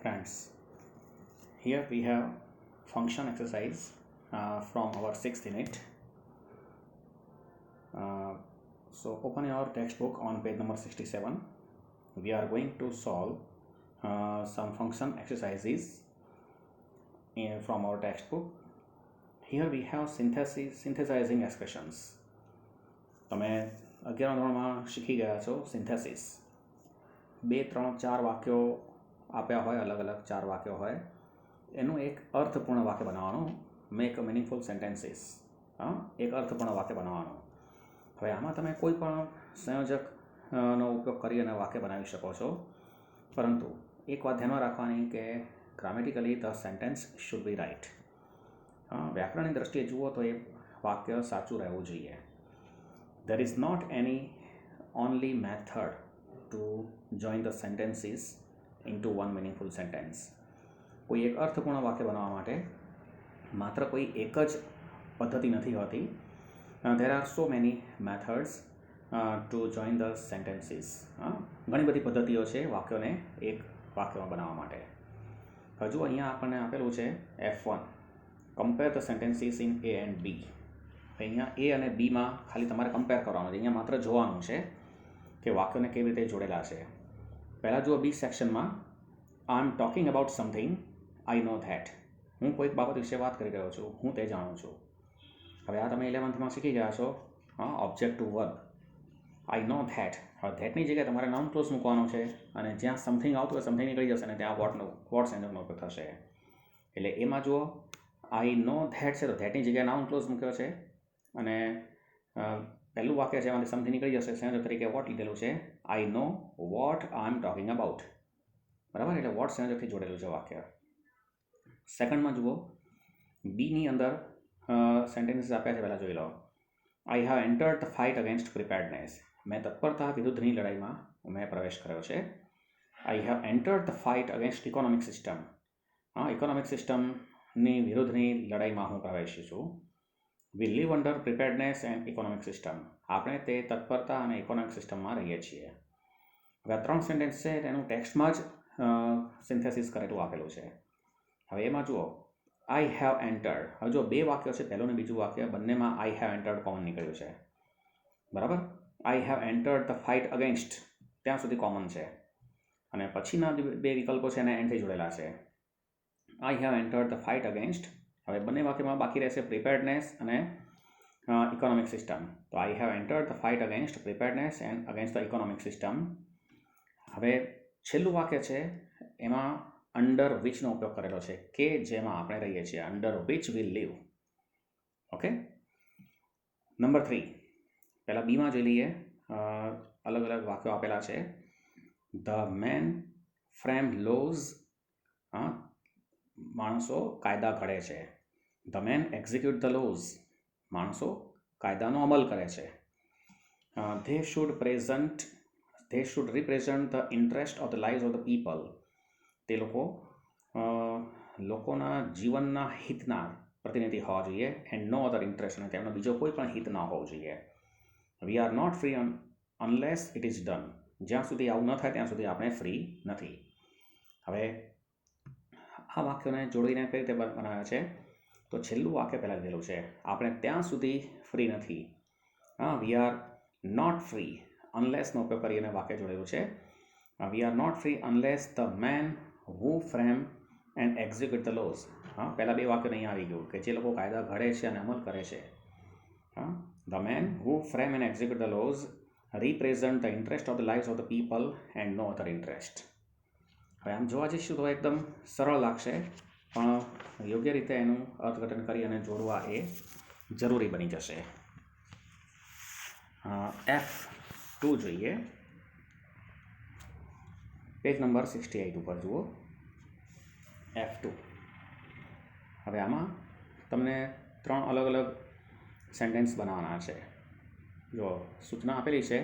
Friends, here we have function exercise from our sixth unit. So open your textbook on page number 67. We are going to solve some function exercises from our textbook. Here we have synthesizing expressions. તમે 11મા ધોરણમાં શીખી ગયા છો synthesis. 2, 3, 4 વાક્યો આપ્યા હોય, અલગ અલગ 4 વાક્યો હોય, એનું એક અર્થપૂર્ણ વાક્ય બનાવવાનું. Make a meaningful sentences. એક અર્થપૂર્ણ વાક્ય બનાવવાનું. હવે આમાં તમે કોઈ પણ સંયોજકનો ઉપયોગ કરી અને વાક્ય બનાવી શકો છો, પરંતુ એક વાત ધ્યાનમાં રાખવાની કે grammatically the sentence should be right. વ્યાકરણની દ્રષ્ટિએ જુઓ તો એ વાક્ય સાચું રહેવું જોઈએ. There is not any only method to join the sentences into one meaningful sentence. કોઈ એક અર્થપૂર્ણ વાક્ય બનાવવા માટે માત્ર કોઈ એક જ પદ્ધતિ નથી હોતી. There are so many methods to join the sentences. ઘણી બધી પદ્ધતિઓ છે વાક્યોને એક વાક્યમાં બનાવવા માટે. હજુ અહીંયા આપણને આપેલું છે F1. Compare the sentences in A and B. અહીંયા એ અને બીમાં ખાલી તમારે કમ્પેર કરવાનું છે. અહીંયા માત્ર જોવાનું છે કે વાક્યોને કેવી રીતે જોડેલા છે. પહેલાં જુઓ બી સેક્શનમાં, I am talking about something, I know that. હું કોઈક બાબત વિશે વાત કરી રહ્યો છું, હું તે જાણું છું. હવે આ તમે 11મમાં શીખી ગયા છો. Objective verb I know that. હવે ધેટની જગ્યાએ તમારે નાઉન ક્લોઝ મૂકવાનો છે, અને જ્યાં સમથિંગ આવતું હોય સમથિંગ નીકળી જશે, અને ત્યાં વોટ સંયોજકનો ઉપયોગ થશે. એટલે એમાં જુઓ આઈ નો ધેટ છે તો ધેટની જગ્યાએ નાઉન ક્લોઝ મૂક્યો છે, અને પહેલું વાક્ય છે એમાંથી સમથિંગ નીકળી જશે, સંયોજક તરીકે વોટ લીધેલું છે. I know what I am talking about. બરાબર, એટલે વોટ સંયોજકથી જોડેલું છે વાક્ય. સેકન્ડમાં જુઓ, બીની અંદર સેન્ટેન્સીસ આપ્યા છે, પહેલાં જોઈ લો. I have entered the fight against preparedness. મેં તત્પરતા વિરુદ્ધની લડાઈમાં મેં પ્રવેશ કર્યો છે. I have entered the fight against economic system. Economic સિસ્ટમની વિરુદ્ધની લડાઈમાં હું પ્રવેશ્યો છું. We live under preparedness and economic system. આપણે તે તત્પરતા અને ઇકોનોમિક સિસ્ટમમાં રહીએ છીએ. હવે આ 3 સેન્ટેન્સ છે તેનું ટેક્સ્ટમાં જ સિન્થેસિસ કરેલું આપેલું છે. હવે એમાં જુઓ, આઈ હેવ એન્ટર્ડ. હવે જો 2 વાક્યો છે, પહેલું ને બીજું વાક્ય, બંનેમાં આઈ હેવ એન્ટર્ડ કોમન નીકળ્યું છે. બરાબર, આઈ have entered the fight against ત્યાં સુધી કોમન છે, અને પછીના 2 વિકલ્પો છે એને એન્ડથી જોડેલા છે. I have entered the fight against. હવે બંને વાક્યમાં બાકી રહેશે પ્રિપેર્ડનેસ અને ઇકોનોમિક સિસ્ટમ. તો આઈ have entered the fight against preparedness and against the economic system. હવે છેલ્લું વાક્ય છે એમાં અંડર વિચનો ઉપયોગ કરેલો છે, કે જેમાં આપણે રહીએ છીએ. Under which we live. Okay. Number 3, પહેલાં બીમાં જોઈ લઈએ. અલગ અલગ વાક્યો આપેલા છે. The men frame laws. માણસો કાયદા ઘડે છે. The men execute the laws. માણસો કાયદાનો અમલ કરે છે. They should represent the interest of the lives of the people. તે લોકોના જીવનના હિતના પ્રતિનિધિ હોવા જોઈએ. And no other interest. અને તેમનો બીજો કોઈ પણ હિત ન હોવો જોઈએ. We are not free unless it is done. જ્યાં સુધી આવું ન થાય ત્યાં સુધી આપણે ફ્રી નથી. હવે આ વાક્યોને જોડીને કઈ રીતે બનાવ્યા છે, તો છેલ્લું વાક્ય પહેલાં લીધેલું છે, આપણે ત્યાં સુધી ફ્રી નથી. વી આર નોટ ફ્રી અનલેસનો ઉપયોગ કરીને વાક્ય જોડેલું છે. We are not free unless the men who frame and execute the laws. પહેલાં 2 વાક્યો અહીં આવી ગયું કે જે લોકો કાયદા ઘડે છે અને અમલ કરે છે. The men who frame and execute the laws represent the interest of the lives of the people and no other interest. હવે આમ જોવા જઈશું તો એકદમ સરળ લાગશે, પણ યોગ્ય રીતે એનું અર્થઘટન કરી અને જોડવા એ જરૂરી બની જશે. F2 જોઈએ. પેજ નંબર 68 ઉપર જુઓ. F2. હવે આમાં તમને 3 અલગ અલગ સેન્ટેન્સ બનાવવાના છે. જો સૂચના આપેલી છે,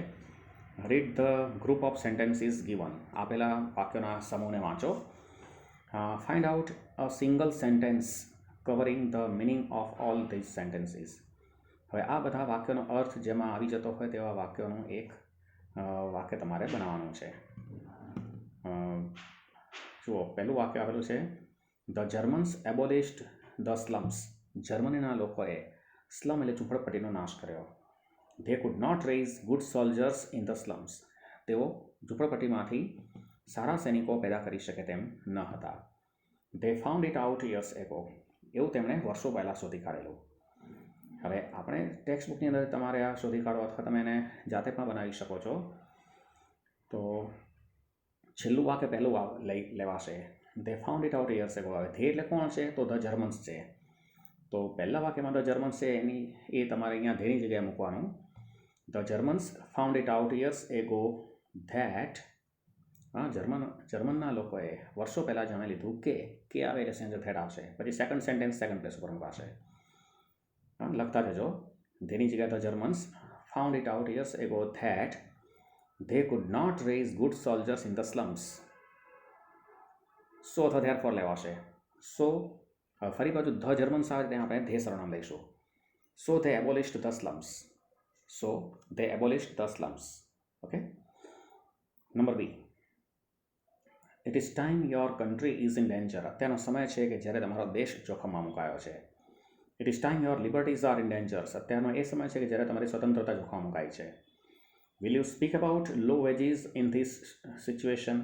read the group of sentences given. આપેલા વાક્યોના સમૂહને વાંચો. Find out a single sentence covering the meaning of all these sentences. હવે આ બધા વાક્યોનો અર્થ જેમાં આવી જતો હોય તેવા વાક્યોનું એક વાક્ય તમારે બનાવવાનું છે. જુઓ પહેલું વાક્ય આવેલું છે the Germans abolished the slums. જર્મનીના લોકોએ સ્લમ એટલે ઝૂંપડપટ્ટીનો નાશ કર્યો. They could not raise good soldiers in the slums. તેઓ ઝૂંપડપટ્ટીમાંથી સારા સૈનિકો પેદા કરી શકે તેમ ન હતા. They found it out years ago. એવું તેમણે વર્ષો પહેલાં શોધી કાઢેલું. હવે આપણે ટેક્સ્ટ બુકની અંદર તમારે આ શોધી કાઢો અથવા તમે એને જાતે પણ બનાવી શકો છો. તો છેલ્લું વાક્ય પહેલું લેવાશે. They found it out years ago. હવે ધે એટલે કોણ છે? તો ધ જર્મન્સ છે. તો પહેલા વાક્યમાં ધ જર્મન્સ છે એ તમારે અહીંયા ધેની જગ્યાએ મૂકવાનું. The Germans found it out years ago that. જર્મનના લોકોએ વર્ષો પહેલાં જાણી લીધું કે આવે એટલે સેન્સ ધેટ આવશે. પછી સેકન્ડ સેન્ટેન્સ સેકન્ડ પ્લેસ ઉપર મૂકાશે. લખતા જજો. ધેની જગ્યાએ the Germans found it out years ago that they could not raise good soldiers in the slums. સો અથવા ધેરફોર લેવાશે. સો ફરી બાજુ ધ જર્મન્સ આવે ત્યાં આપણે ધે સરનામ લઈશું. So they abolished the slums. So they abolished the slums. Okay. Number B. It is time your country is in danger. અત્યારનો સમય છે કે જ્યારે તમારો દેશ જોખમમાં મુકાયો છે. It is time your liberties are in danger. અત્યારનો એ સમય છે કે જ્યારે તમારી સ્વતંત્રતા જોખમમાં મુકાઈ છે. Will you speak about low wages in this situation.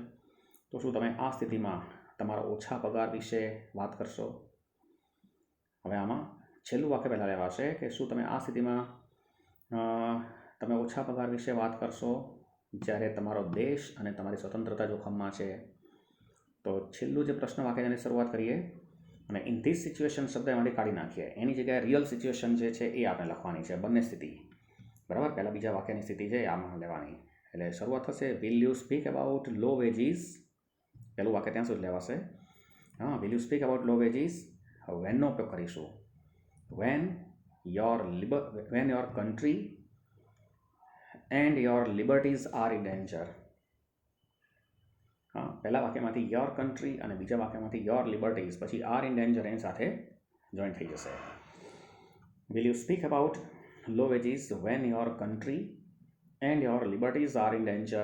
તો શું તમે આ સ્થિતિમાં તમારા ઓછા પગાર વિશે વાત કરશો? હવે આમાં છેલ્લું વાક્ય પહેલાં લેવાશે કે શું તમે આ સ્થિતિમાં તમે ઓછા પગાર વિશે વાત કરશો જ્યારે તમારો દેશ અને તમારી સ્વતંત્રતા જોખમમાં છે. તો છેલ્લું જે પ્રશ્ન વાક્યની શરૂઆત કરીએ અને ઇન ધીસ સિચ્યુએશન શબ્દ એમાંથી કાઢી નાખીએ. એની જગ્યાએ રિયલ સિચ્યુએશન જે છે એ આપણે લખવાની છે. બંને સ્થિતિ બરાબર. પહેલાં બીજા વાક્યની સ્થિતિ છે આમાં લેવાની. એટલે શરૂઆત થશે will you speak about low wages. પહેલું વાક્ય ત્યાં સુધી લેવાશે. Will you speak about low wages. વેનનો ઉપયોગ કરીશું. When your country and your liberties are in danger. પહેલા વાક્યમાંથી યોર કન્ટ્રી અને બીજા વાક્યમાંથી યોર લિબર્ટીઝ પછી આર ઇન ડેન્જર એની સાથે જોઈન્ટ થઈ જશે. Will you speak about low wages when your country and your liberties are in danger.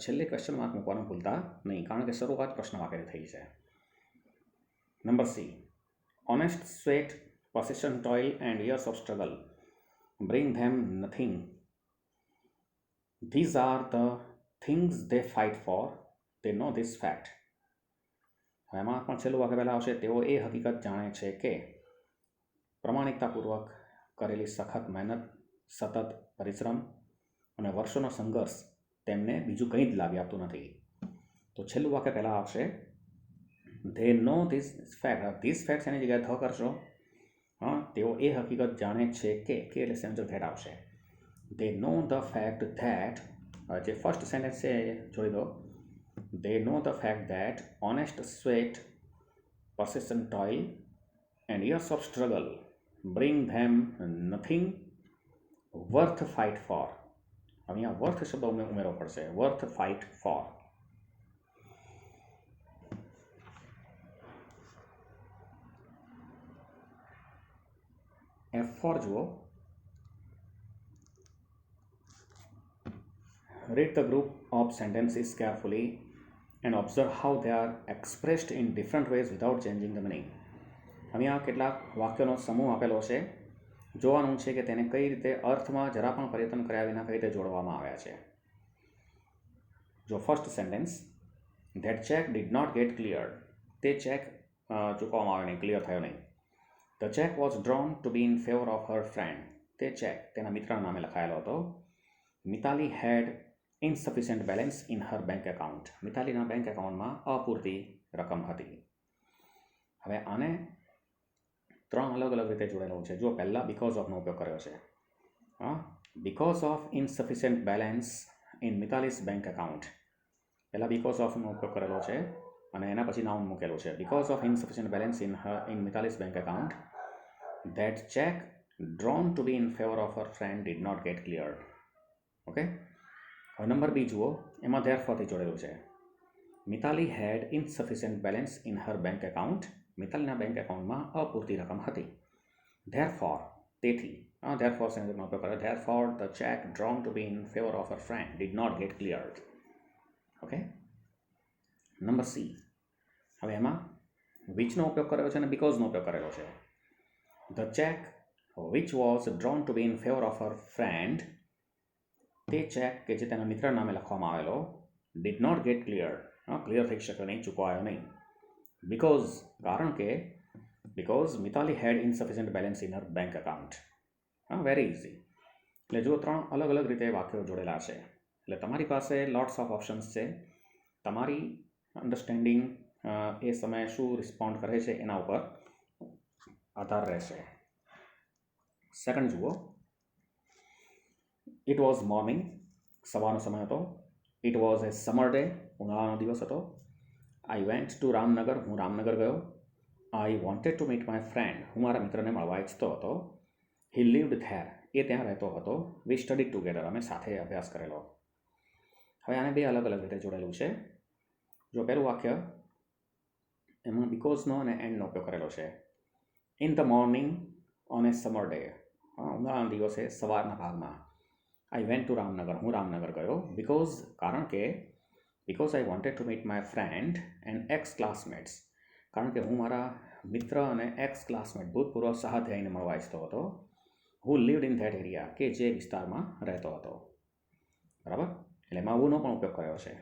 છેલ્લે ક્વેશ્ચન માર્ક મૂકવાનું ભૂલતા નહીં કારણ કે શરૂઆત પ્રશ્ન વાક્યથી થઈ છે. Number C. Honest sweat persistent toil and years of struggle bring them nothing. These are the things they fight for. They know this fact. હવે એમાં પણ છેલ્લું વાક્ય પહેલાં આવશે. તેઓ એ હકીકત જાણે છે કે પ્રમાણિકતાપૂર્વક કરેલી સખત મહેનત, સતત પરિશ્રમ અને વર્ષોનો સંઘર્ષ તેમને બીજું કંઈ જ લાવી આપતું નથી. તો છેલ્લું વાક્ય પહેલાં આવશે they know this fact. This facts એની જગ્યાએ ધ કરશો. તેઓ એ હકીકત જાણે છે કે એટલે સેન્સ ધેટ આવશે. They know the fact that. જે ફર્સ્ટ સેન્ટેન્સ છે એ જોઈ દો. They know the fact that honest sweat persistent toil and years of struggle bring them nothing worth fight for. અહીંયા વર્થ શબ્દ ઉમેરવો પડશે. Worth fight for. F4 જુઓ. Read the group of sentences carefully and observe how they are expressed in different ways without changing the meaning. અહીંયા કેટલાક વાક્યોનો સમૂહ આપેલો છે. જોવાનું છે કે તેને કઈ રીતે અર્થમાં જરા પણ પરિવર્તન કર્યા વિના કઈ રીતે જોડવામાં આવ્યા છે. જો first sentence that cheque did not get cleared. તે ચેક ચૂકવવામાં આવ્યો નહીં, ક્લિયર થયો નહીં. The cheque was drawn to be in favour of her friend. તે ચેક તેના મિત્રના નામે લખાયેલો હતો. Mitali had insufficient balance in her bank account. મિતાલીના બેંક એકાઉન્ટમાં અપૂરતી રકમ હતી. હવે આને ત્રણ અલગ અલગ રીતે જોડેલું છે. જો પહેલાં બીકોઝ ઓફનો ઉપયોગ કર્યો છે. Because of insufficient balance in Mitali's bank account. પહેલાં બીકોઝ ઓફનો ઉપયોગ કરેલો છે અને એના પછી નાઉન મૂકેલું છે. Because of insufficient balance in Mitali's bank account that cheque drawn to be in favour of her friend did not get cleared. Okay. હવે નંબર બી જુઓ. એમાં ધેરફોરથી જોડેલું છે. Mitali had insufficient balance in her bank account. મિતાલીના bank એકાઉન્ટમાં અપૂરતી રકમ હતી. ધેરફોર તેથી ધેરફોર સેન્ટેન્સનો ઉપયોગ કર્યો. Therefore the cheque drawn to be in favour of her friend did not get cleared. Okay. Number C. હવે એમાં વિચનો ઉપયોગ કર્યો છે અને બિકોઝનો ઉપયોગ કરેલો છે. The cheque which was drawn to be in favour of her friend, તે ચેક કે જે તેના મિત્ર નામે લખવામાં આવેલો, ડીડ નોટ ગેટ ક્લિયર થઈ શક્યો નહીં, ચૂકવાયો નહીં. બિકોઝ, કારણ કે because Mitali had insufficient balance in her bank account. Very easy. એટલે જો 3 અલગ અલગ રીતે વાક્યો જોડેલા છે, એટલે તમારી પાસે લોટ્સ ઓફ ઓપ્શન્સ છે. તમારી અન્ડરસ્ટેન્ડિંગ એ સમયે શું રિસ્પોન્ડ કરે છે એના ઉપર આધાર રહેશે. સેકન્ડ જુઓ. ઇટ વોઝ મોર્નિંગ, સવારનો સમય હતો. It was a summer day, ઉનાળાનો દિવસ હતો. આઈ વેન્ટ ટુ રામનગર, હું રામનગર ગયો. I wanted to meet my friend, હું મારા મિત્રને મળવા ઈચ્છતો હતો. હી લીવ્ડ ધેર, એ ત્યાં રહેતો હતો. વી સ્ટડીડ ટુગેધર, અમે સાથે અભ્યાસ કરેલો. હવે આને 2 અલગ અલગ રીતે જોડેલું છે. જો પહેલું વાક્ય, એમાં બિકોઝનો અને એન્ડનો ઉપયોગ કરેલો છે. In the morning on A summer day, ઉનાળાના દિવસે સવારના ભાગમાં. આઈ વેન્ટ ટુ રામનગર, હું રામનગર ગયો. બિકોઝ, કારણ કે આઈ wanted to meet my friend and x classmates, કારણ કે હું મારા મિત્ર અને એક્સ ક્લાસમેટ, ભૂતપૂર્વ સહાધ્યાયીને મળવા ઈચ્છતો હતો. હુ લીવડ ઇન ધેટ એરિયા, કે જે વિસ્તારમાં રહેતો હતો. બરાબર, એટલે એમાં હુનો પણ ઉપયોગ કર્યો છે.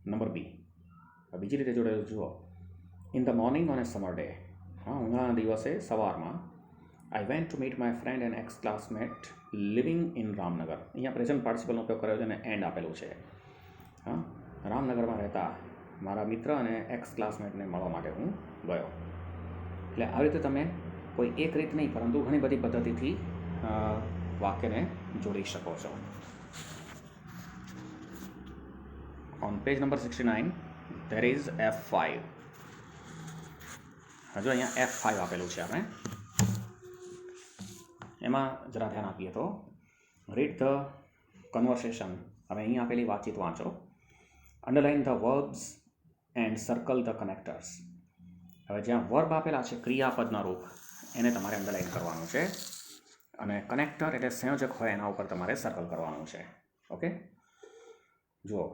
નંબર બી, બીજી રીતે જોડેલું જુઓ. In the morning on A summer day, ઉનાળાના દિવસે સવારમાં. આઈ went two meet my friend and x classmate living in Ramnagar, અહીંયા પ્રેઝન્ટ પાર્ટિસિપલનો ઉપયોગ કર્યો છે અને એન્ડ આપેલું છે. રામનગરમાં રહેતા મારા મિત્ર અને એક્સ ક્લાસમેટને મળવા માટે હું ગયો. એટલે આવી રીતે તમે કોઈ એક રીત નહીં, પરંતુ ઘણી બધી પદ્ધતિથી વાક્યને જોડી શકો છો. On page number 69 there is F5. હજુ અહીંયા F5 આપેલું છે. આપણે એમાં જરા ધ્યાન આપીએ તો, રીડ ધ કન્વર્સેશન. હવે અહીં આપેલી વાતચીત વાંચો. Underline the verbs and circle the connectors. હવે જ્યાં વર્બ આપેલા છે, ક્રિયાપદના રૂપ, એને તમારે અંડરલાઇન કરવાનું છે. અને કનેક્ટર એટલે સંયોજક હોય એના ઉપર તમારે સર્કલ કરવાનું છે. ઓકે, જુઓ.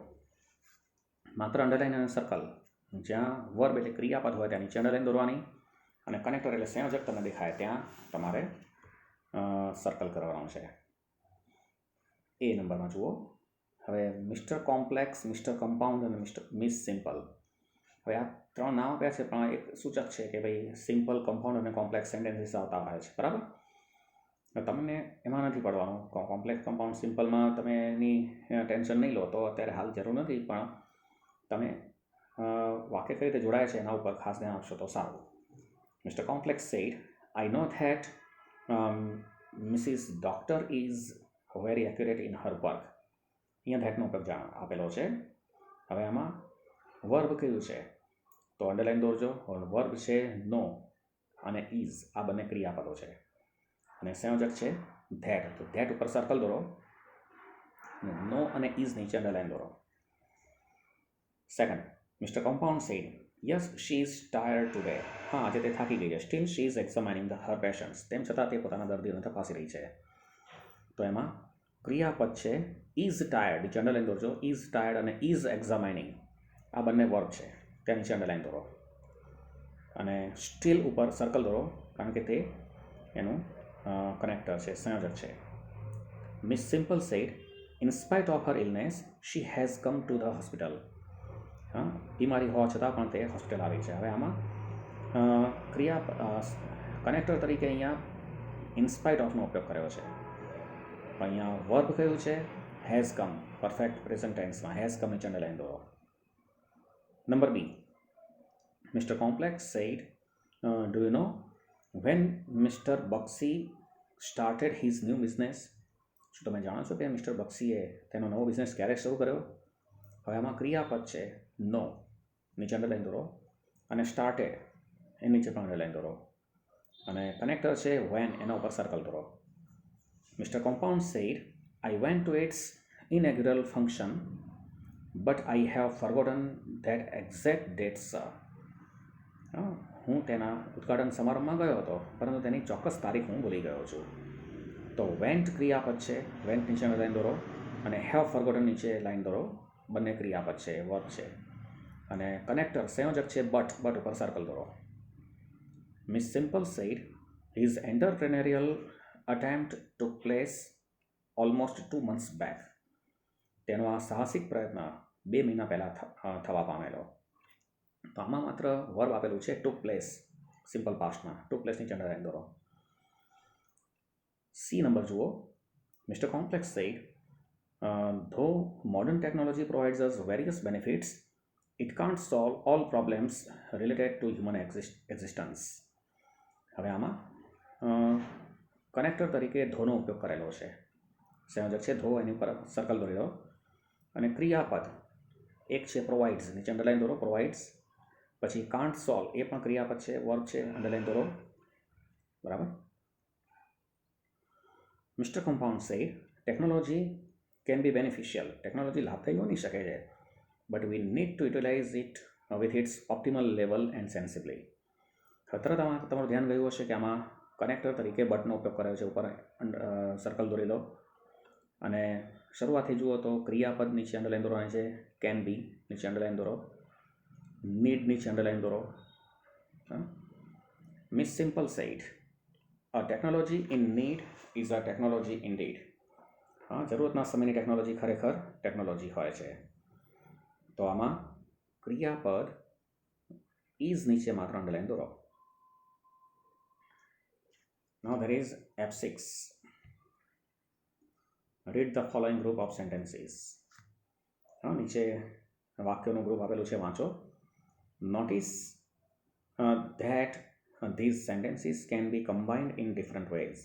માત્ર અંડરલાઇન અને સર્કલ. જ્યાં વર્બ એટલે ક્રિયાપદ હોય ત્યાં નીચે અંડરલાઇન દોરવાની, અને કનેક્ટર એટલે સંયોજક તમને દેખાય ત્યાં તમારે સર્કલ કરવાનું છે. એ નંબરમાં જુઓ. હવે મિસ્ટર કોમ્પ્લેક્સ, મિસ્ટર કમ્પાઉન્ડ અને મિસ સિમ્પલ. હવે આ 3 નામ આપ્યા છે, પણ એક સૂચક છે કે ભાઈ સિમ્પલ, કમ્પાઉન્ડ અને કોમ્પ્લેક્સ સેન્ટેન્સીસ આવતા હોય છે. બરાબર, તમને એમાં નથી પડવાનું. કોમ્પ્લેક્સ, કમ્પાઉન્ડ, સિમ્પલમાં તમે એની ટેન્શન નહીં લો તો અત્યારે હાલ જરૂર નથી, પણ તમે વાક્ય કઈ રીતે જોડાય છે એના ઉપર ખાસ ધ્યાન આપશો તો સારું. Mr complex said, I know that Mrs Doctor is very accurate in her work. અહીંયા ધેટનો ઉપયોગ આપેલો છે. હવે આમાં વર્બ કયું છે તો અંડરલાઇન દોરજો. વર્બ છે નો અને ઇઝ, આ બંને ક્રિયાપદો છે. અને સંયોજક છે ધેટ, તો ધેટ ઉપર સર્કલ દોરો. નો અને ઇઝ નીચે અંડરલાઇન દોરો. Second, Mister compound said, yes she is tired today. હા, આજે તે થાકી ગઈ છે. Still she is examining her patients. તેમ છતાં તે પોતાના દર્દીઓને તપાસી રહી છે. તો એમાં ક્રિયાપદ છે ઇઝ ટાયર્ડ, નીચે અંડરલાઇન દોરજો. ઇઝ ટાયર્ડ અને ઇઝ એક્ઝામિનિંગ આ બંને વર્બ છે, ત્યાં નીચે અંડરલાઇન દોરો. અને સ્ટીલ ઉપર સર્કલ દોરો, કારણ કે તે એનું કનેક્ટર છે, સંયોજક છે. Miss simple said, in spite of her illness she has come to the hospital. બીમારી હોવા છતાં પણ તે હોસ્પિટલ આવી છે. હવે આમાં કનેક્ટર તરીકે અહીંયા ઇનસ્પાઇટ ઓફનો ઉપયોગ કર્યો છે. અહીંયા વર્બ કયું છે? હેઝ કમ, પરફેક્ટ પ્રેઝન્ટ ટેન્સમાં હેઝ કમ નીચે અંડરલાઇન દોરો. Number B, Mister complex said, do you know when Mister Bakshi started his new business. શું તમે જાણો છો કે મિસ્ટર બક્સીએ તેનો નવો બિઝનેસ ક્યારે શરૂ કર્યો? હવે આમાં ક્રિયાપદ છે નો, નીચે અંડરલાઇન દોરો. અને સ્ટાર્ટેડ એ નીચે પણ અંડરલાઇન દોરો. અને કનેક્ટર છે વેન, એના ઉપર સર્કલ દોરો. Mister compound said, I went to its inaugural function but I have forgotten that exact dates. હું તેના ઉદ્ઘાટન સમારંભમાં ગયો હતો, પરંતુ તેની ચોક્કસ તારીખ હું ભૂલી ગયો છું. તો વેન્ટ ક્રિયાપદ છે, વેન્ટ નીચે લાઈન દોરો. અને હેવ ફોરગોટન નીચે લાઈન દોરો. બંને ક્રિયાપદ છે, વર્બ છે. અને કનેક્ટર સંયોજક છે બટ ઉપર સર્કલ દોરો. Miss simple said his entrepreneurial attempt took place almost 2 months back. તેનો આ સાહસિક પ્રયત્ન 2 મહિના પહેલાં થવા પામેલો. તો આમાં માત્ર વર્બ આપેલું છે ટુક પ્લેસ, સિમ્પલ પાસ્ટમાં. ટુક પ્લેસની ચંડલાઈન દોરો. સી નંબર જુઓ. Mr complex said though modern technology provides us various benefits, it can't solve all problems related to human existence. હવે આમાં કનેક્ટર તરીકે ધોનો ઉપયોગ કરેલો છે. સંયોજક છે ધો, એની ઉપર સર્કલ દોરી દો. અને ક્રિયાપદ એક છે પ્રોવાઇડ્સ, નીચે અંડરલાઈન દોરો, પ્રોવાઇડ્સ. પછી કાન્ટ સોલ્વ, એ પણ ક્રિયાપદ છે, વર્બ છે, અંડરલાઈન દોરો. બરાબર. Mr compound said technology can be beneficial. ટેકનોલોજી લાભદાયી બની શકે છે, but we need to utilize it with its optimal level and sensibly. તરત આમાં તમારું ધ્યાન ગયું હશે કે આમાં કનેક્ટર તરીકે બટનો ઉપયોગ કર્યો છે. ઉપર સર્કલ દોરી લો. અને શરૂઆતથી જુઓ તો ક્રિયાપદ નીચે અંડરલાઈન દોરવાની છે, કેન બી નીચે અંડરલાઈન દોરો, નીડ નીચે અંડરલાઈન દોરો. Miss simple said a technology in need is a technology indeed. હા, જરૂરતના સમયની ટેકનોલોજી ખરેખર ટેકનોલોજી હોય છે. તો આમાં ક્રિયાપદ ઇઝ નીચે માત્ર અંડરલાઈન દોરો. Now there is F6. Read the following group of sentences. હા, નીચે વાક્યોનું ગ્રુપ આપેલું છે, વાંચો. Notice that these sentences can be combined in different ways.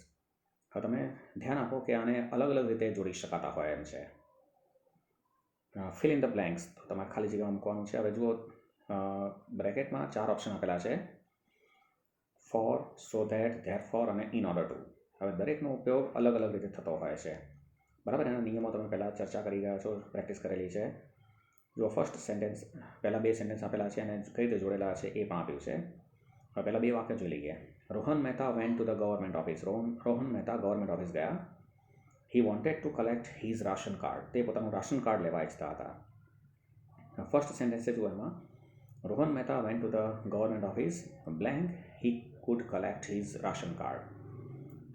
હવે તમે ધ્યાન આપો કે આને અલગ અલગ રીતે જોડી શકાતા હોય એમ છે. ફિલ ઇન ધ બ્લેન્ક્સ, તો તમારે ખાલી જગ્યામાં મૂકવાનું છે. હવે જુઓ, બ્રેકેટમાં 4 ઓપ્શન આપેલા છે, ફોર, સો ધેટ, ધેરફોર અને ઇન ઓર્ડર ટુ. હવે દરેકનો ઉપયોગ અલગ અલગ રીતે થતો હોય છે. બરાબર. એના નિયમો તમે પહેલાં ચર્ચા કરી ગયા છો, પ્રેક્ટિસ કરેલી છે. જો ફર્સ્ટ સેન્ટેન્સ, પહેલાં 2 સેન્ટેન્સ આપેલા છે અને કઈ રીતે જોડેલા છે એ પણ આપ્યું છે. હવે પહેલાં 2 વાક્ય જોઈ લઈએ. Rohan Mehta went to the government office. Rohan Mehta government office ગયા. He wanted to collect his ration card. તે પોતાનું રાશન કાર્ડ લેવા ઈચ્છતા હતા. ફર્સ્ટ સેન્ટેન્સ જુઓ, એમાં Rohan Mehta went to the government office blank he could collect his ration card.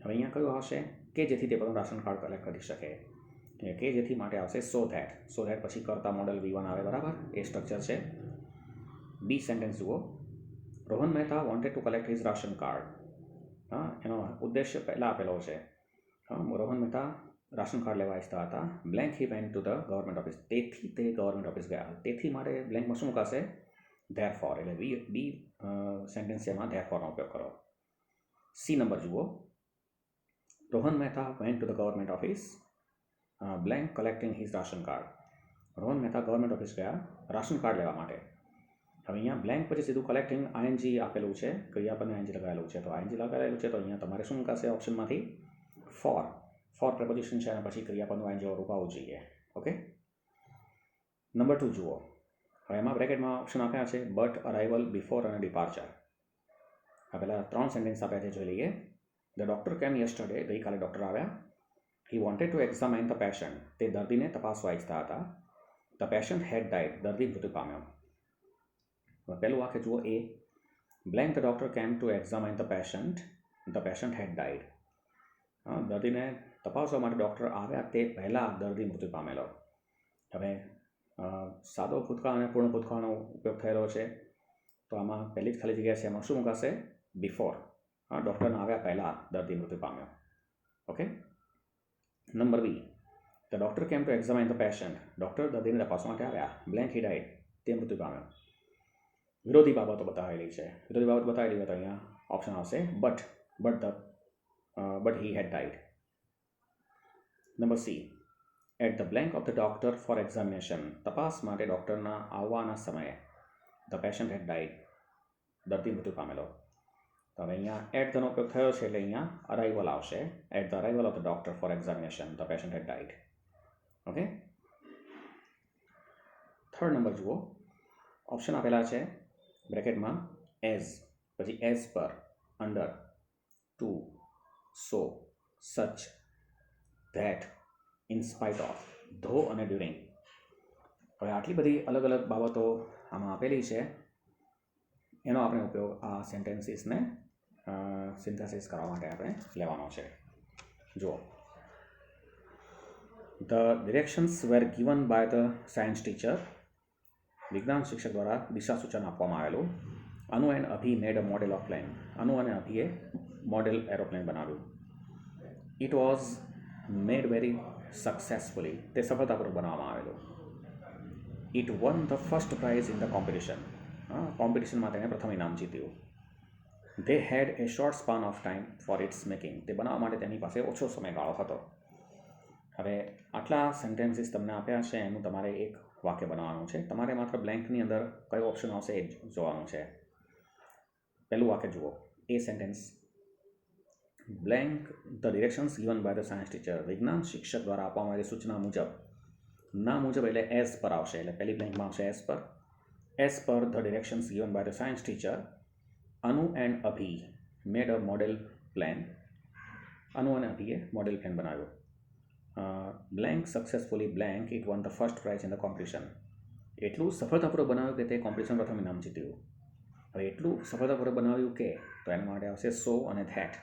હવે અહીંયા કયું આવશે? કે જેથી તે પોતાનું રાશન કાર્ડ કલેક્ટ કરી શકે. કે જેથી માટે આવશે સો ધેટ. સો ધેટ પછી કરતા મોડલ V1 આવે. બરાબર, એ સ્ટ્રક્ચર છે. બી સેન્ટેન્સ જુઓ. Rohan Mehta wanted to collect his ration card. હા, એનો ઉદ્દેશ્ય પહેલાં આપેલો છે. હા, રોહન મહેતા રાશન કાર્ડ લેવા ઈચ્છતા હતા. Blank he went to the government office. તેથી તે ગવર્મેન્ટ ઓફિસ ગયા. તેથી માટે બ્લેન્કમાં શું મુકાશે? ધેરફોર. એટલે બી સેન્ટેન્સ છે, એમાં ધેરફોરનો ઉપયોગ કરો. સી નંબર જુઓ. Rohan Mehta went to the government office blank collecting his ration card. Rohan Mehta government office ગયા રાશન કાર્ડ લેવા માટે. હવે અહીંયા બ્લેન્ક પછી સીધું કલેક્ટિંગ આઈએનજી આપેલું છે, ક્રિયાપદને આઈએનજી લગાવેલું છે. તો આઈએનજી લગાવેલું છે, તો અહીંયા તમારે શું મુકાશે ઓપ્શનમાંથી? ફોર. ફોર પ્રપોઝિશન છે અને પછી ક્રિયાપદનું આઈએનજી રૂપ આવવું જોઈએ. ઓકે. નંબર 2 જુઓ. હવે એમાં બ્રેકેટમાં ઓપ્શન આપ્યા છે બટ, અરાઇવલ, બિફોર અને ડિપાર્ચર. આ પહેલાં 3 સેન્ટેન્સ આપ્યા છે, જોઈ લઈએ. The doctor came yesterday. ગઈકાલે ડૉક્ટર આવ્યા. He wanted to examine the patient. તે દર્દીને તપાસવા ઈચ્છતા હતા. The patient had died. દર્દી મૃત્યુ પામ્યો. પહેલું વાક્ય જુઓ, a blank the doctor came to examine the patient had died. દર્દીને તપાસવા માટે ડૉક્ટર આવ્યા તે પહેલાં દર્દી મૃત્યુ પામેલો. હવે સાદો ભૂતકાળ અને પૂર્ણ ભૂતકાળનો ઉપયોગ થયેલો છે. તો આમાં પહેલી જ ખાલી જગ્યા છે, એમાં શું મુકાશે? બિફોર. હા, ડૉક્ટરને આવ્યા પહેલાં દર્દી મૃત્યુ પામ્યો. Okay. Number B. The doctor came to examine the patient. Doctor દર્દીને તપાસવા માટે આવ્યા. Blank he died. તે મૃત્યુ પામ્યો. વિરોધી બાબતો બતાવેલી છે. વિરોધી બાબત બતાવેલી હોય તો અહીંયા ઓપ્શન આવશે but he had died. Number C. At the blank of the doctor for examination. તપાસ માટે ડૉક્ટરના આવવાના સમયે ધ પેશન્ટ હેડ ડાઇડ. દર્દી મૃત્યુ પામેલો. તો હવે અહીંયા એટ ધનો ઉપયોગ થયો છે, એટલે અહીંયા અરાઇવલ આવશે. At the arrival of the doctor for examination the patient had died. Okay. Third number જુઓ. ઓપ્શન આપેલા છે બ્રેકેટમાં એઝ, પછી as per, under, to, so, such, that, in spite of, ધો અને ડ્યુરિંગ. હવે આટલી બધી અલગ અલગ બાબતો આમાં આપેલી છે એનો આપણે ઉપયોગ આ સેન્ટેન્સીસને સિન્થેસિસ કરવા માટે આપણે લેવાનો છે. જુઓ, the directions were given by the science teacher. વિજ્ઞાન શિક્ષક દ્વારા દિશા સૂચન આપવામાં આવેલું. Anu and Abhi made a model of plane. Anu અને અભીએ મોડેલ એરોપ્લેન બનાવ્યું. It was made very successfully. તે સફળતાપૂર્વક બનાવવામાં આવેલું. It won the first prize in the competition. કોમ્પિટિશનમાં તેણે પ્રથમ ઇનામ જીત્યું. They had a short span of time for its making. તે બનાવવા માટે તેની પાસે ઓછો સમયગાળો હતો. હવે આટલા સેન્ટેન્સીસ તમને આપ્યા છે, એનું તમારે એક વાક્ય બનાવવાનું છે. તમારે માત્ર બ્લેન્કની અંદર કયો ઓપ્શન આવશે એ જોવાનું છે. પહેલું વાક્ય જુઓ, a sentence. Blank the directions given by the science teacher. વિજ્ઞાન શિક્ષક દ્વારા આપવામાં આવેલી સૂચના મુજબ. ના મુજબ એટલે એઝ પર આવશે, એટલે પહેલી બ્લેન્કમાં આવશે as per. As per the directions given by the science teacher, Anu and Abhi made a model plan. Anu અને અભીએ મોડેલ પ્લાન બનાવ્યો. Blank successfully blank it won the first prize in the competition. એટલું સફળતાપૂર્વક બનાવ્યું કે તે કોમ્પિટિશન પ્રથમ ઇનામ જીત્યું. હવે એટલું સફળતાપૂર્વક બનાવ્યું કે, તો એના માટે આવશે સો અને that.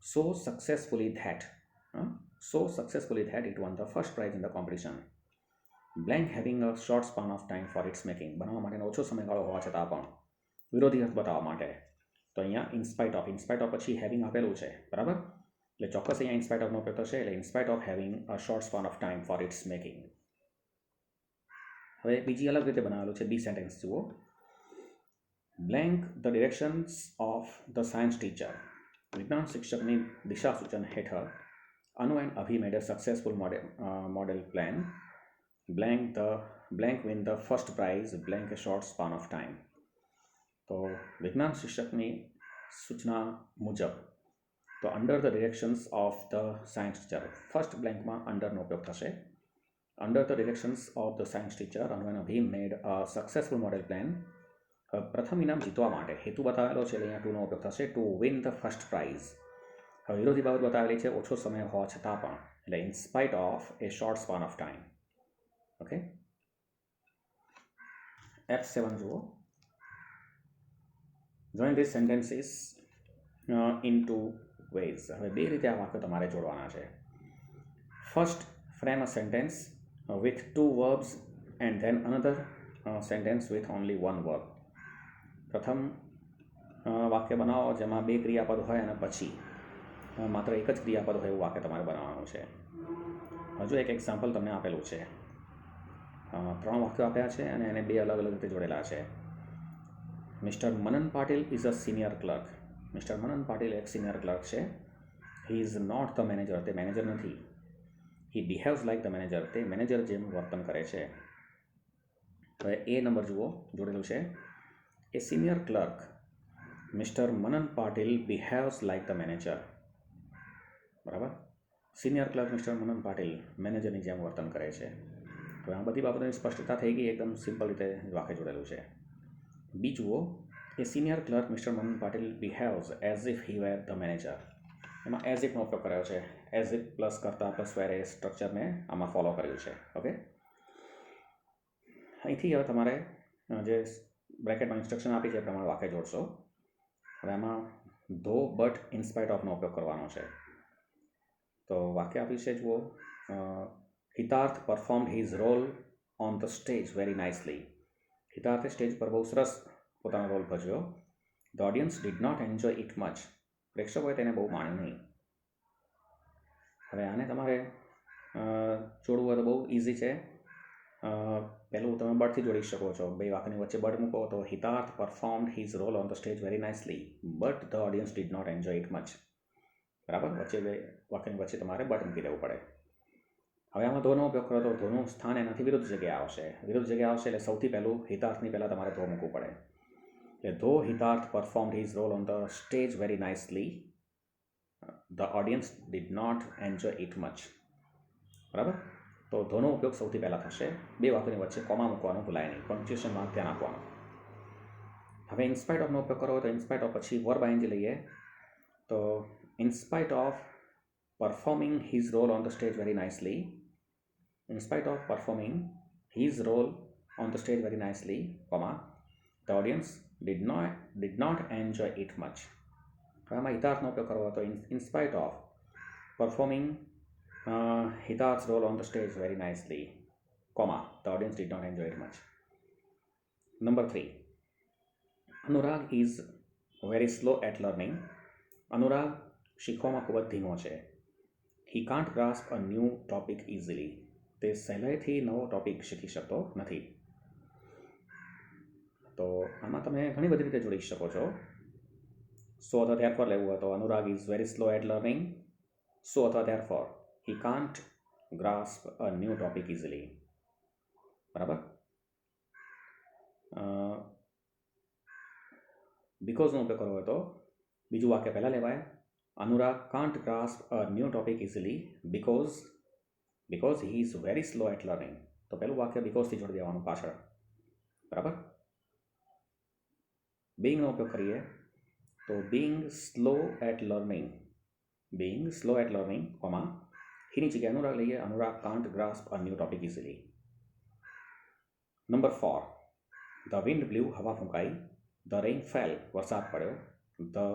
So successfully that. So successfully that it won the first prize in the competition. Blank having a short span of time for its making. બનાવવા માટેનો ઓછો સમયગાળો હોવા છતાં પણ વિરોધી અર્થ બતાવવા માટે. તો અહીંયા ઇન્સ્પાઇટ ઓફ પછી હેવિંગ આપેલું છે, બરાબર? એટલે ચોક્કસ અહીંયા ઇન્સ્પાઇટ ઓફનો ઉપયોગ થશે. એટલે in spite of having a short span of time for its making. હવે બીજી અલગ રીતે બનાવેલું છે. બી સેન્ટેન્સ જુઓ. Blank the directions of the science teacher. વિજ્ઞાન શિક્ષકની દિશા સૂચન હેઠળ Anu and Abhi made a successful model plan. Blank win the first prize blank a short span of time. તો વિજ્ઞાન શિક્ષકની સૂચના મુજબ, તો under the directions of the science teacher. First બ્લેન્કમાં અંડરનો ઉપયોગ થશે. Under the directions of the science teacher Anu and Abhi made a successful model plan. પ્રથમ ઇનામ જીતવા માટે હેતુ બતાવેલો છે, એટલે અહીંયા ટુનો ઉપયોગ થશે. To win the first price. હવે વિરોધી બાબત બતાવેલી છે, ઓછો સમય હોવા છતાં પણ, એટલે in spite of a short span of time. Okay, F7 જુઓ. Join this sentences in two ways. હવે બે રીતે આ વાક્ય તમારે જોડવાના છે. First, frame a sentence with two verbs and then another sentence with only one verb. પ્રથમ વાક્ય બનાવો જેમાં બે ક્રિયાપદ હોય અને પછી માત્ર એક જ ક્રિયાપદ હોય એવું વાક્ય તમારે બનાવવાનું છે. હજુ એક એક્ઝામ્પલ તમને આપેલું છે. 3 વાક્યો આપ્યા છે અને એને બે અલગ અલગ રીતે જોડેલા છે. Mister Manan Patil is a senior clerk. Mister Manan Patil એક સિનિયર ક્લર્ક છે. He is not the manager. તે મેનેજર નથી. He behaves like the manager. તે મેનેજર જેમ વર્તન કરે છે. હવે એ નંબર જુઓ, જોડેલું છે. A senior clerk mister Manan Patil behaves like the manager. બરાબર? Senior clerk mister Manan Patil મેનેજરની જેમ વર્તન કરે છે. હવે આ બધી બાબતોની સ્પષ્ટતા થઈ ગઈ. એકદમ સિમ્પલ રીતે વાક્ય જોડેલું છે. બી જુઓ. A senior clerk mister Manan Patil behaves as if he were the manager. એમાં એઝ ઇફનો ઉપયોગ કર્યો છે. એઝ ઇફ પ્લસ કરતા પ્લસ વેર એ સ્ટ્રક્ચરને આમાં ફોલો કર્યું છે. ઓકે, અહીંથી હવે તમારે જે બ્રેકેટમાં ઇન્સ્ટ્રક્શન આપી છે એ પ્રમાણે વાક્ય જોડશો. હવે આમાં ધો બટ ઇન્સ્પાઇટ ઓફનો ઉપયોગ કરવાનો છે. તો વાક્ય આપ્યું છે જુઓ. Hitarth performed his role on the stage very nicely. હિતાર્થે સ્ટેજ પર બહુ સરસ પોતાનો રોલ ભજવ્યો. The audience did not enjoy it much. પ્રેક્ષકોએ તેને બહુ માણ્યું નહીં. હવે આને તમારે જોડવું હોય તો બહુ ઇઝી છે. પહેલું તમે બટથી જોડી શકો છો. બે વાક્યની વચ્ચે બટ મૂકો તો Hitarth performed his role on the stage very nicely but the audience did not enjoy it much. બરાબર? વચ્ચે બે વાક્યની વચ્ચે તમારે બટ મૂકી દેવું પડે. હવે આમાં ધોનો ઉપયોગ કરો તો ધોનું સ્થાન એનાથી વિરુદ્ધ જગ્યાએ આવશે. વિરુદ્ધ જગ્યાએ આવશે એટલે સૌથી પહેલું હિતાર્થની પહેલાં તમારે ધો મૂકવું પડે. એટલે though Hitarth performed his role on the stage very nicely the audience did not enjoy it much. બરાબર? તો ધોનો ઉપયોગ સૌથી પહેલાં થશે. બે વાક્યોની વચ્ચે કોમા મૂકવાનું ભૂલાય નહીં. પંક્ચ્યુએશન માર્ક ધ્યાન આપવાનું. હવે ઇન્સ્પાઇટ ઓફનો ઉપયોગ કરો તો ઇન્સ્પાઇટ ઓફ પછી વર્બ આઈએનજી લઈએ તો in spite of performing his role on the stage very nicely. In spite of performing his role on the stage very nicely, comma, the audience did not enjoy it much. હવે આમાં હિતાર્થનો ઉપયોગ કરવો હતો. In spite of performing Hitarth's role on the stage very nicely, comma, the audience did not enjoy it much. Number 3. Anurag is very slow at learning. Anurag શીખવામાં ખૂબ જ ધીમો છે. He can't grasp a new topic easily. તે સહેલાઈથી નવો topic શીખી શકતો નથી. તો આમાં તમે ઘણી બધી રીતે જોડી શકો છો. સો અથવા therefore લેવું હોય તો Anurag is very slow at learning. So અથવા therefore he can't grasp a new topic easily. બરાબર. બીકોઝનો ઉપયોગ કરવો હોય તો બીજું વાક્ય પહેલાં લેવાય. Anurag can't grasp a new topic easily because he is very slow at learning. તો પહેલું વાક્ય બીકોઝથી જોડી દેવાનું પાછળ. બરાબર. beingનો ઉપયોગ કરીએ તો being slow at learning, comma, એની જગ્યાએ અનુરાગ લઈએ. Anurag can't grasp a new topic easily. Number 4. The wind blew, હવા ફૂંકાઈ. The rain fell, વરસાદ પડ્યો. The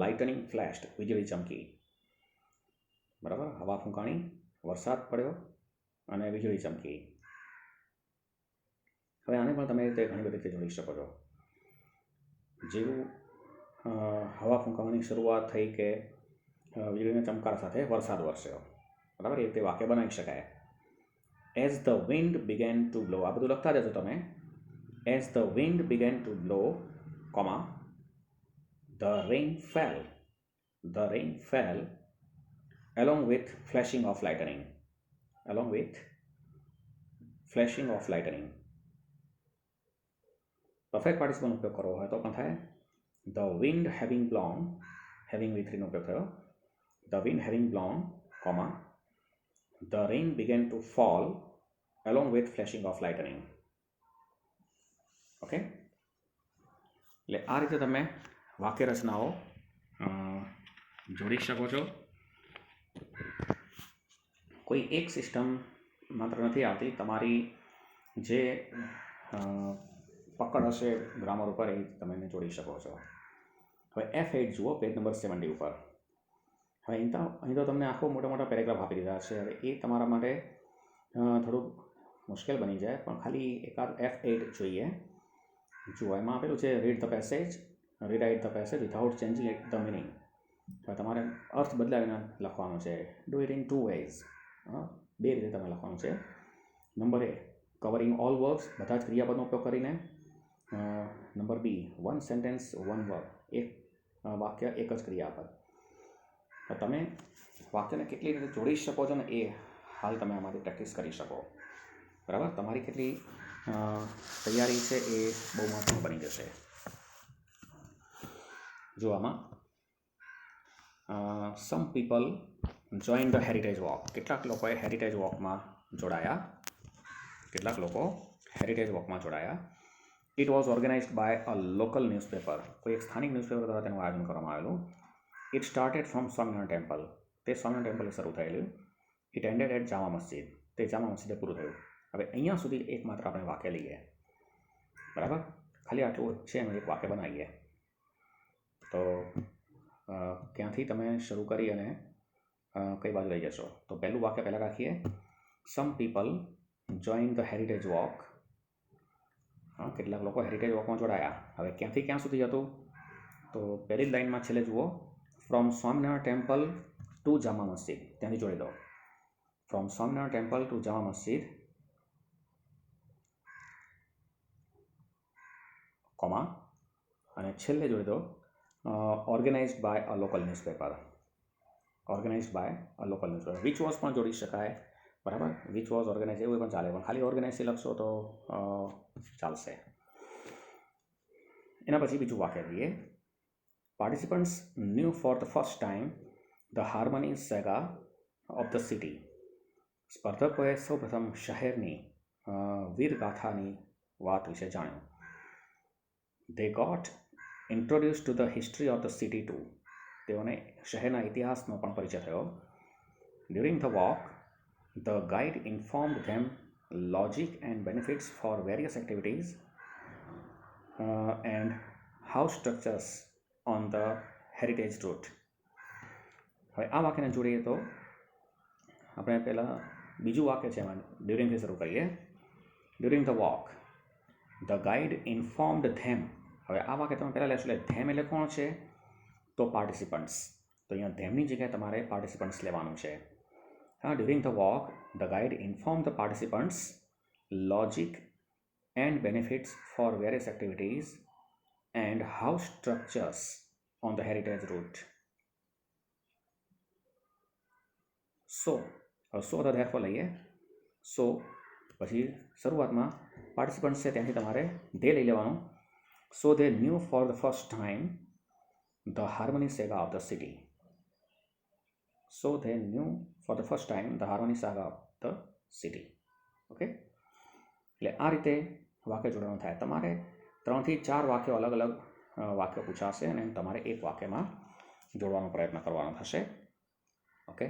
lightning flashed, વીજળી ચમકી. બરાબર. હવા ફૂંકાણી, વરસાદ પડ્યો અને વીજળી ચમકી. હવે આને પણ તમે રીતે ઘણી બધી રીતે જોડી શકો છો. જેવું હવા ફૂંકાવાની શરૂઆત થઈ કે વીજળીના ચમકાર સાથે વરસાદ વરસ્યો. બરાબર. એ રીતે વાક્ય બનાવી શકાય. As the wind began to blow, આ બધું લખતા જજો તમે. As the wind began to blow, comma, the rain fell along with flashing of lightning. Perfect participle ઉપયોગ કરવો હોય તો પણ થાય. The wind having blown, having with નો ઉપયોગ થયો. The wind having blown, comma, the rain began to fall along with flashing of lightning. Okay. એટલે આ રીતે તમે વાક્ય રચનાઓ જોડી શકો છો. કોઈ એક સિસ્ટમ માત્ર નથી આવતી. તમારી જે પકડ હશે ગ્રામર ઉપર એ તમે એને જોડી શકો છો. હવે F8 જુઓ, પેજ નંબર 70 ઉપર. હવે અહીં તો તમને આખો મોટા મોટા પેરેગ્રાફ આપી દીધા છે. હવે એ તમારા માટે થોડુંક મુશ્કેલ બની જાય, પણ ખાલી એકાદ F8 જોઈએ. જુઓ, એમાં આપેલું છે read the passage, rewrite the passage without changing the meaning. હવે તમારે અર્થ બદલાવીને લખવાનો છે. Do it in 2 ways. બે રીતે તમે લખવાનું છે. Number A, covering all verbs, બધા જ ક્રિયાપદનો ઉપયોગ કરીને. નંબર B, 1 sentence 1 verb, એક વાક્ય એક જ ક્રિયાપદ. તમે વાક્યને કેટલી રીતે જોડી શકો છો ને એ હાલ તમે આમાંથી પ્રેક્ટિસ કરી શકો. બરાબર. તમારી કેટલી તૈયારી છે એ બહુ મહત્વનું બની જશે. જો આમાં some people join the heritage walk, કેટલાક લોકોએ હેરિટેજ વોકમાં જોડાયા. It was organised by a local newspaper, કોઈ એક સ્થાનિક ન્યૂઝપેપર દ્વારા તેનું આયોજન કરવામાં આવેલું. It started from Swaminarayan temple, તે સ્વામિનારાયણ ટેમ્પલે શરૂ થયેલું. It ended at Jama Masjid, તે જામા મસ્જિદે પૂરું થયું. હવે અહીંયા સુધી એકમાત્ર આપણે વાક્ય લઈએ. બરાબર. ખાલી આટલું છે એનું એક વાક્ય બનાવીએ. તો ક્યાંથી તમે શરૂ કરી અને કઈ બાજુ લઈ જશો? તો પહેલું વાક્ય પહેલાં રાખીએ. સમ people join the heritage walk. કેટલાક લોકો હેરિટેજ વોકમાં જોડાયા. હવે ક્યાંથી ક્યાં સુધી હતું? તો પહેલી જ લાઇનમાં છેલ્લે જુઓ, from Swaminarayan temple to Jama Masjid, ત્યાંથી જોડી દો. From Swaminarayan temple to Jama Masjid, comma, અને છેલ્લે જોડી દો organized by a local newspaper. Which was પણ જોડી શકાય. બરાબર. વિચ વોઝ ઓર્ગેનાઇઝ એવું પણ ચાલે, પણ ખાલી ઓર્ગેનાઇઝથી લખશો તો ચાલશે. એના પછી બીજું વાક્ય લઈએ. Participants knew for the first time the harmony saga of the city. સ્પર્ધકોએ સૌપ્રથમ શહેરની વીરગાથાની વાત વિશે જાણ્યું. They got introduced to the history of the city too. તેઓને શહેરના ઇતિહાસનો પણ પરિચય થયો. During the walk, the guide informed them logic and benefits for various activities and house structures on the heritage route. હવે આ વાક્યને જોડીએ તો આપણે પહેલાં બીજું વાક્ય છે એમાં ડ્યુરિંગથી શરૂ કરીએ. During the walk the guide informed them. હવે આ વાક્ય તમે પહેલાં લેશો એટલે ધેમ એટલે કોણ છે? તો પાર્ટિસિપન્ટ્સ. તો અહીંયા ધેમની જગ્યાએ તમારે પાર્ટિસિપન્ટ્સ લેવાનું છે. હા, during the walk the guide inform the participants logic and benefits for various activities and house structures on the heritage route. So the therefore લઈએ. સો પછી શરૂઆતમાં પાર્ટિસિપન્ટ્સ છે ત્યાંથી તમારે દે લઈ લેવાનું. So they knew for the first time the harmony saga of the city. So they knew for the first time the harmony saga of the city. Okay, એટલે આ રીતે વાક્ય જોડવાનું થાય. તમારે 3 થી 4 વાક્યો અલગ અલગ વાક્યો પૂછાશે અને તમારે એક વાક્યમાં જોડવાનો પ્રયત્ન કરવાનો થશે. ઓકે.